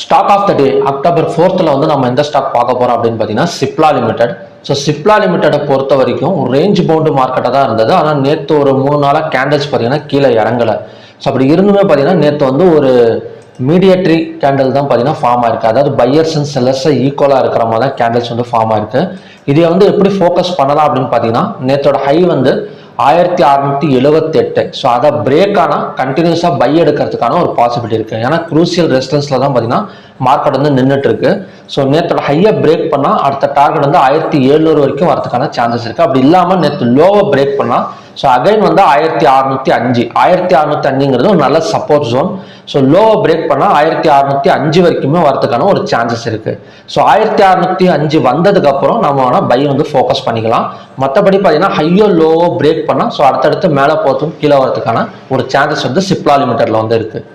Stock of the day October 4th வந்து நம்ம எந்த ஸ்டாக் பார்க்க போறோம் அப்படின்னு பார்த்தீங்கன்னா சிப்லா லிமிடெட். ஸோ சிப்லா லிமிடெடை பொறுத்த வரைக்கும் ரேஞ்ச் பவுண்டு மார்க்கெட்டாக தான் இருந்தது. ஆனால் நேற்று ஒரு 3 நாளாக கேண்டில்ஸ் பார்த்தீங்கன்னா கீழே இறங்கலை. ஸோ அப்படி இருந்துமே பார்த்தீங்கன்னா நேற்று வந்து ஒரு மீடியேட்ரி கேண்டில் தான் பார்த்தீங்கன்னா ஃபார்ம் ஆயிருக்கு. அதாவது பையர்ஸ் அண்ட் செல்லர்ஸை ஈக்குவலாக இருக்கிற மாதிரி தான் கேண்டில்ஸ் வந்து ஃபார்ம் ஆயிருக்கு. இதை வந்து எப்படி ஃபோக்கஸ் பண்ணலாம் அப்படின்னு பார்த்தீங்கன்னா நேற்றோட ஹை வந்து 1678. ஸோ அதை பிரேக் ஆனால் கண்டினியூஸாக பை எடுக்கிறதுக்கான ஒரு பாசிபிலிட்டி இருக்குது. ஏன்னா குரூசியல் ரெசிஸ்டன்ஸில் தான் பார்த்தீங்கன்னா மார்க்கெட் வந்து நின்றுட்டு இருக்கு. ஸோ நேற்றோட ஹையை பிரேக் பண்ணால் அடுத்த டார்கெட் வந்து 1700 வரைக்கும் வரதுக்கான சான்சஸ் இருக்குது. அப்படி இல்லாமல் நேற்று லோவை பிரேக் பண்ணால் ஸோ அகைன் வந்து 1605 1605ங்கிறது ஒரு நல்ல சப்போர்ட் ஜோன். ஸோ லோவை பிரேக் பண்ணால் 1605 வரைக்குமே வரதுக்கான ஒரு சான்சஸ் இருக்குது. ஸோ 1605 வந்ததுக்கப்புறம் நம்ம வேணால் பை வந்து ஃபோக்கஸ் பண்ணிக்கலாம். மற்றபடி பார்த்தீங்கன்னா ஹையோ லோவோ பிரேக் பண்ணால் ஸோ அடுத்தடுத்து மேலே போகிறதுக்கும் கீழே வரதுக்கான ஒரு சான்சஸ் வந்து சிப்லா லிமிடெட்ல வந்து இருக்குது.